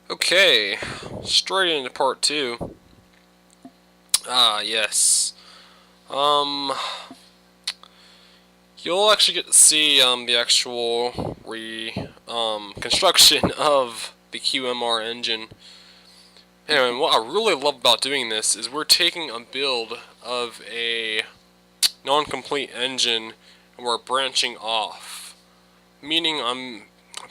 Okay, straight into part two. Yes. Um, you'll actually get to see the actual construction of the Q.M.R engine. Anyway, what I really love about doing this is we're taking a build of a non-complete engine and we're branching off. Meaning I'm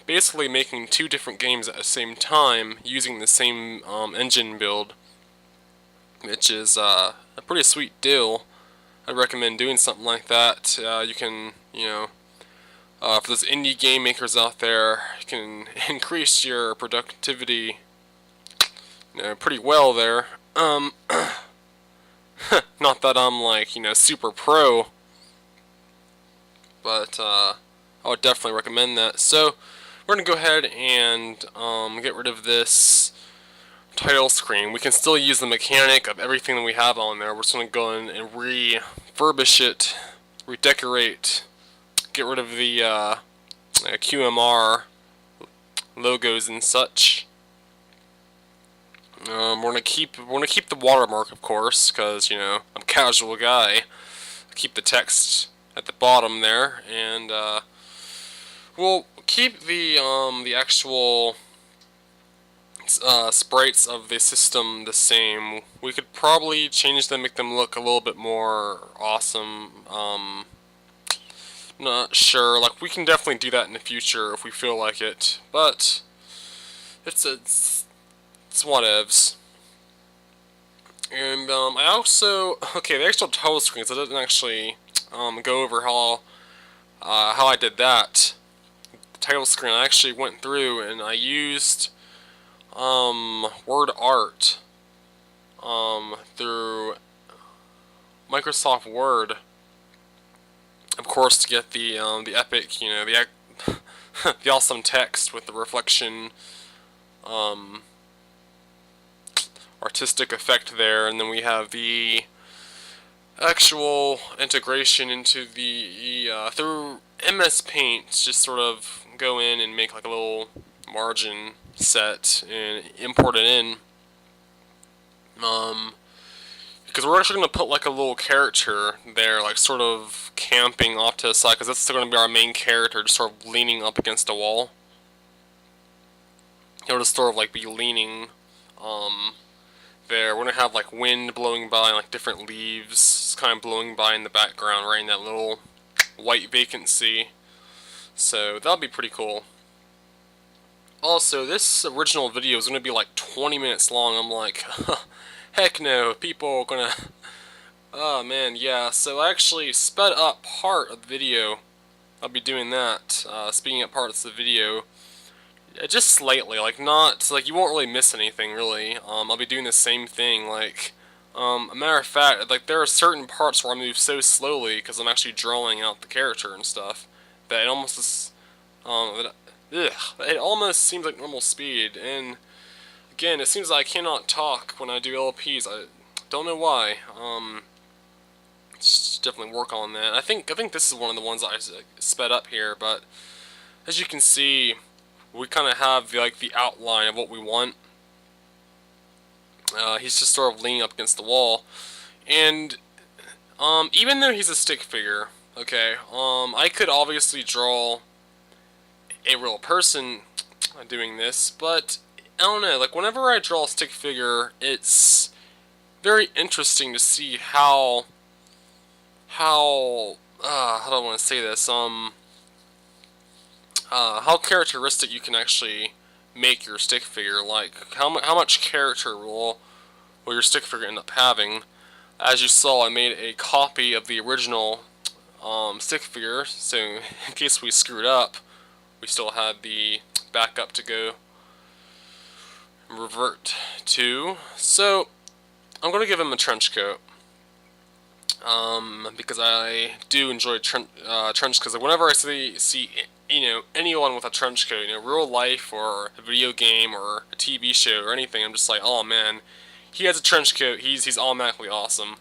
basically making two different games at the same time using the same engine build, which is a pretty sweet deal. I'd recommend doing something like that. You can, for those indie game makers out there, you can increase your productivity, pretty well there. Not that I'm like, super pro, but I would definitely recommend that. So, we're gonna go ahead and get rid of this title screen. We can still use the mechanic of everything that we have on there. We're just going to go in and refurbish it, redecorate, get rid of the Q.M.R logos and such. We're gonna keep the watermark, of course, because I'm a casual guy. Keep the text at the bottom there, and we'll keep the actual sprites of the system the same. We could probably change them, make them look a little bit more awesome. Not sure. Like, we can definitely do that in the future if we feel like it. But it's whatevs. And I also the actual title screens. I didn't actually go over how I did that. The title screen. I actually went through and I used word art through Microsoft Word, of course, to get the epic, the awesome text with the reflection, artistic effect there, and then we have the actual integration into the through MS Paint. Just sort of go in and make like a little margin set and import it in. Because we're actually going to put like a little character there, like sort of camping off to the side, because that's still going to be our main character, just sort of leaning up against a wall. He'll just sort of like be leaning there. We're going to have like wind blowing by, like different leaves kind of blowing by in the background, right in that little white vacancy. So that'll be pretty cool. Also, this original video is going to be like 20 minutes long. I'm like, heck no, people are gonna... Oh man, yeah, so I actually sped up part of the video. I'll be doing that, speeding up parts of the video. Just slightly, like not, like you won't really miss anything really. I'll be doing the same thing, like, a matter of fact, like there are certain parts where I move so slowly because I'm actually drawing out the character and stuff, that it almost is, it almost seems like normal speed, and again, it seems like I cannot talk when I do LPs. I don't know why. Just definitely work on that. I think this is one of the ones I sped up here, but as you can see, we kind of have the outline of what we want. He's just sort of leaning up against the wall, and even though he's a stick figure, okay, I could obviously draw a real person doing this, but I don't know, like whenever I draw a stick figure, it's very interesting to see how do I want to say this, how characteristic you can actually make your stick figure, like how much character will your stick figure end up having. As you saw, I made a copy of the original stick figure, so in case we screwed up, we still had the backup to go revert to. So I'm going to give him a trench coat, because I do enjoy trench because whenever I see anyone with a trench coat, real life or a video game or a TV show or anything, I'm just like, oh man, he has a trench coat, he's automatically awesome.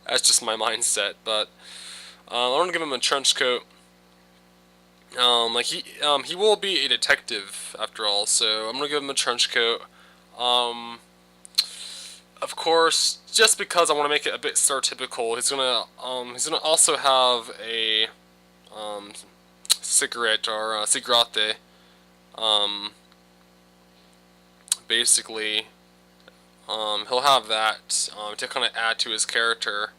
That's just my mindset, but I'm gonna give him a trench coat. he will be a detective after all, so I'm gonna give him a trench coat. Um, of course, just because I want to make it a bit stereotypical, he's gonna also have a um, cigarette or cigarette. Um, basically, he'll have that to kind of add to his character.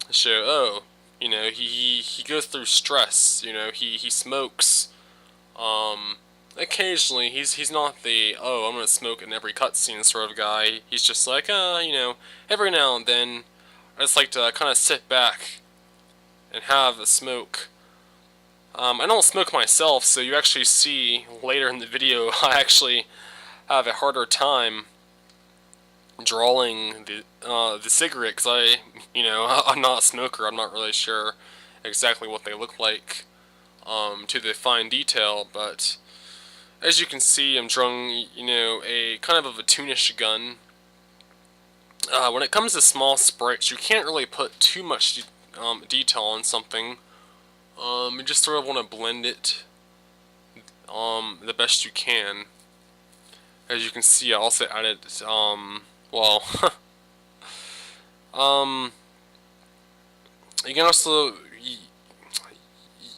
Show, oh, he goes through stress. He smokes. Um, occasionally he's not the, oh, I'm gonna smoke in every cutscene sort of guy. He's just like, every now and then I just like to kind of sit back and have a smoke. I don't smoke myself, so you actually see later in the video I actually have a harder time drawing the cigarette because I'm not a smoker. I'm not really sure exactly what they look like to the fine detail, but as you can see, I'm drawing a kind of a toonish gun. When it comes to small sprites, you can't really put too much detail on something. You just sort of want to blend it the best you can. As you can see, I also added well, you can also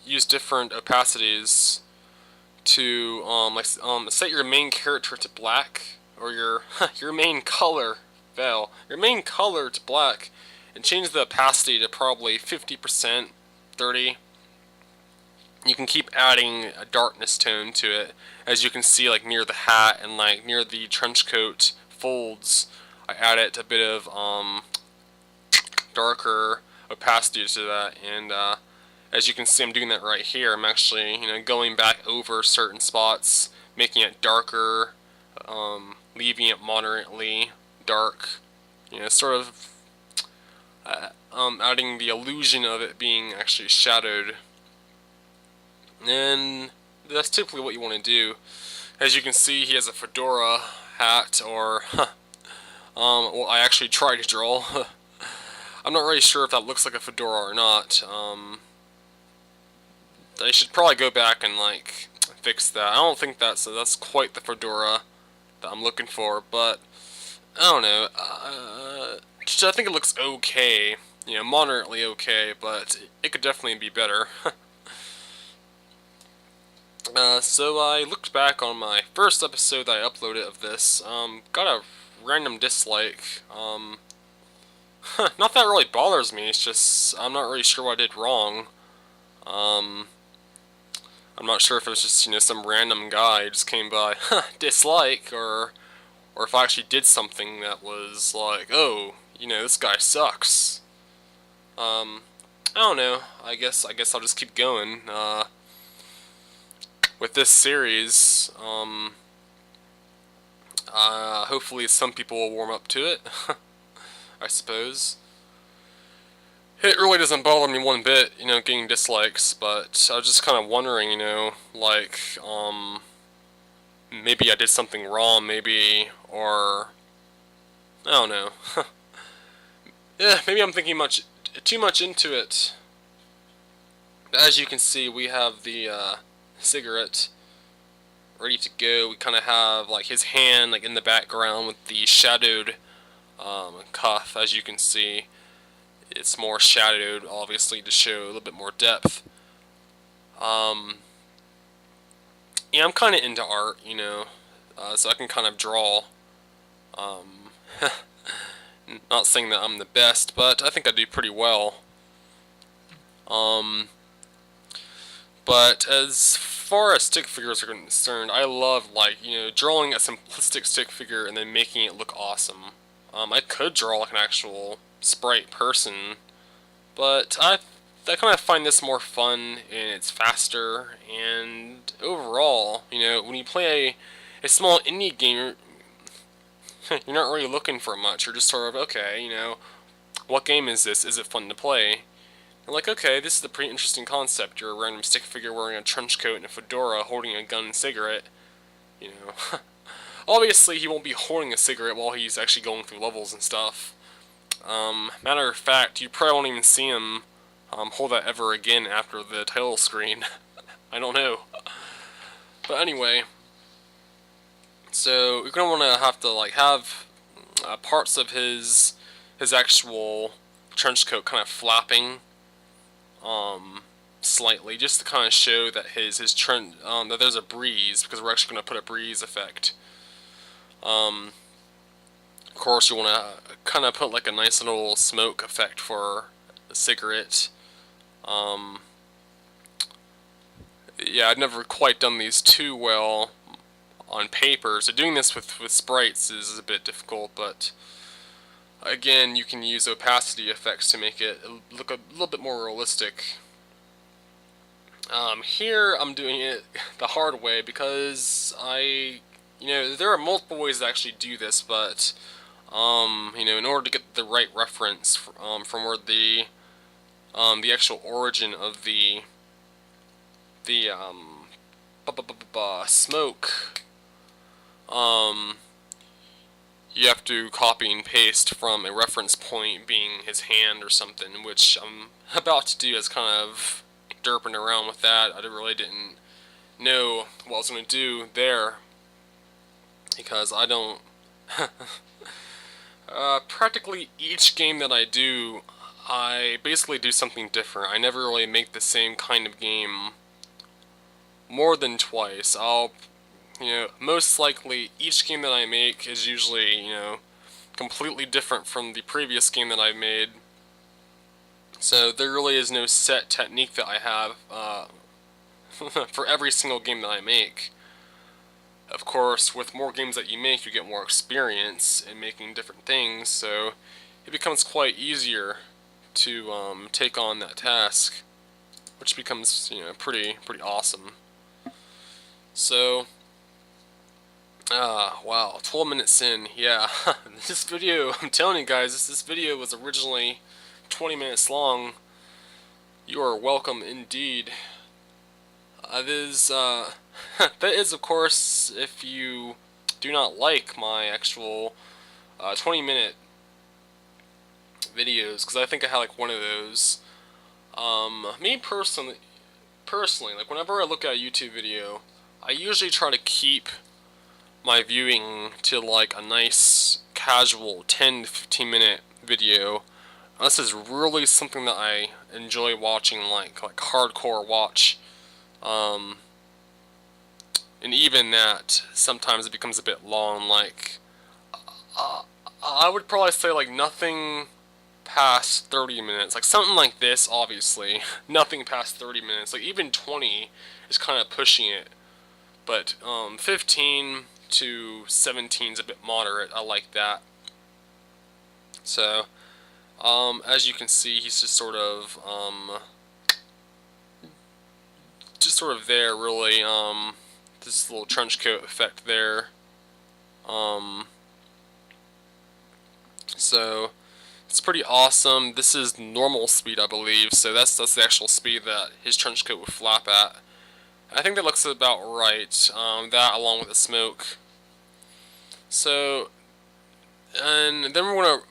use different opacities to set your main character to black, or your your main color your main color to black, and change the opacity to probably 50%, 30. You can keep adding a darkness tone to it, as you can see, like near the hat and like near the trench coat folds. I added a bit of darker opacity to that, and as you can see, I'm doing that right here. I'm actually, going back over certain spots, making it darker, leaving it moderately dark, sort of adding the illusion of it being actually shadowed. And that's typically what you want to do. As you can see, he has a fedora hat, or well, I actually tried to draw. I'm not really sure if that looks like a fedora or not. I should probably go back and like fix that. I don't think that's quite the fedora that I'm looking for, but I don't know. I think it looks okay, moderately okay, but it could definitely be better. So I looked back on my first episode that I uploaded of this. Got a random dislike. Not that it really bothers me. It's just I'm not really sure what I did wrong. Um, I'm not sure if it was just some random guy who just came by, dislike, or if I actually did something that was like, oh, this guy sucks. I don't know. I guess I'll just keep going. With this series, hopefully some people will warm up to it. I suppose. It really doesn't bother me one bit, getting dislikes, but I was just kind of wondering, like, maybe I did something wrong, maybe, or I don't know. Yeah, maybe I'm thinking too much into it. As you can see, we have the cigarette ready to go. We kind of have like his hand like in the background with the shadowed cuff. As you can see, it's more shadowed, obviously, to show a little bit more depth. Yeah, I'm kind of into art, so I can kind of draw. Not saying that I'm the best, but I think I do pretty well. But as far as stick figures are concerned, I love, like, drawing a simplistic stick figure and then making it look awesome. I could draw like an actual sprite person, but I kind of find this more fun, and it's faster, and overall, when you play a small indie game, you're not really looking for much. You're just sort of, okay, what game is this? Is it fun to play? You're like, okay, this is a pretty interesting concept. You're a random stick figure wearing a trench coat and a fedora, holding a gun and cigarette. Obviously, he won't be holding a cigarette while he's actually going through levels and stuff. Matter of fact, you probably won't even see him hold that ever again after the title screen. I don't know. But anyway, so you're gonna want to have to like have parts of his actual trench coat kind of flapping slightly, just to kind of show that his trench that there's a breeze, because we're actually going to put a breeze effect. Of course, you want to kind of put like a nice little smoke effect for the cigarette. Yeah, I've never quite done these too well on paper, so doing this with sprites is a bit difficult, but again, you can use opacity effects to make it look a little bit more realistic. Here I'm doing it the hard way because there are multiple ways to actually do this, but in order to get the right reference from where the actual origin of the smoke, you have to copy and paste from a reference point being his hand or something, which I'm about to do as kind of derping around with that. I really didn't know what I was going to do there, because I don't... practically each game that I do, I basically do something different. I never really make the same kind of game more than twice. Most likely each game that I make is usually, completely different from the previous game that I've made. So there really is no set technique that I have for every single game that I make. Of course, with more games that you make, you get more experience in making different things, so it becomes quite easier to take on that task, which becomes pretty awesome. So, wow, 12 minutes in, yeah. This video, I'm telling you guys, this video was originally 20 minutes long. You are welcome indeed. That is, of course, if you do not like my actual 20-minute videos, because I think I had like one of those. Me personally, like whenever I look at a YouTube video, I usually try to keep my viewing to like a nice casual 10 to 15 minute video, unless it's really something that I enjoy watching, like hardcore watch. And even that, sometimes it becomes a bit long. Like, I would probably say like nothing past 30 minutes. Like something like this, obviously, nothing past 30 minutes. Like even 20 is kind of pushing it. But 15 to 17 is a bit moderate. I like that. So, as you can see, he's just sort of there, really. This little trench coat effect there. So it's pretty awesome. This is normal speed, I believe, so that's the actual speed that his trench coat would flap at. I think that looks about right. That along with the smoke. So, and then we're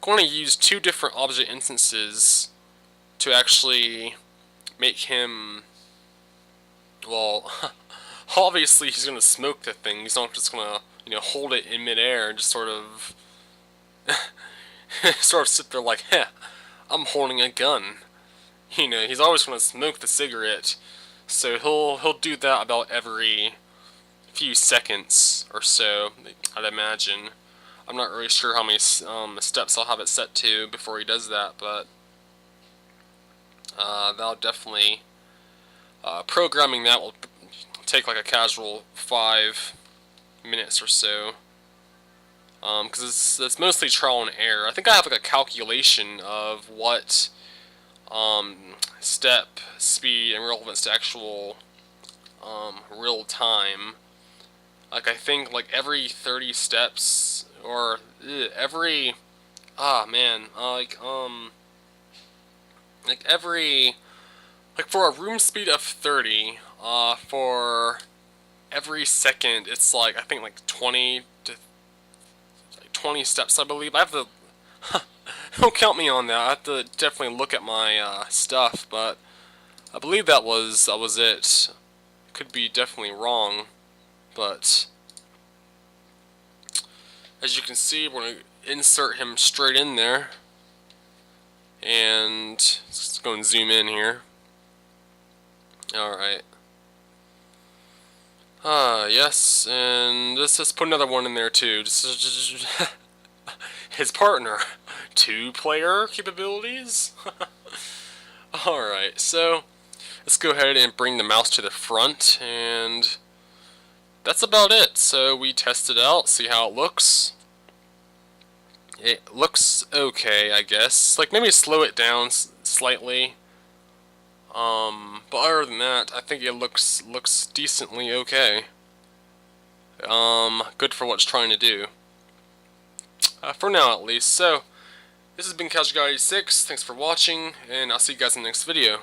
going to use two different object instances to actually make him, well, obviously he's going to smoke the thing. He's not just going to, hold it in midair and just sort of, sit there like, heh, I'm holding a gun. He's always going to smoke the cigarette. So he'll do that about every few seconds or so, I'd imagine. I'm not really sure how many steps I'll have it set to before he does that, but that'll definitely, programming that will take like a casual 5 minutes or so, because it's mostly trial and error. I think I have like a calculation of what step speed and relevance to actual real time. Like I think like every 30 steps, or every for a room speed of 30, for every second it's like I think like 20 to 20 steps, I believe. I have to don't count me on that. I have to definitely look at my stuff, but I believe that was it. Could be definitely wrong, but as you can see, we're going to insert him straight in there. And let's go and zoom in here. Alright. Yes, and let's put another one in there too. Just his partner. 2-player capabilities? Alright, so let's go ahead and bring the mouse to the front, and that's about it. So we test it out, see how it looks. It looks okay, I guess. Like, maybe slow it down slightly. But other than that, I think it looks decently okay. Good for what it's trying to do. For now, at least. So, this has been Casual Guy 86. Thanks for watching, and I'll see you guys in the next video.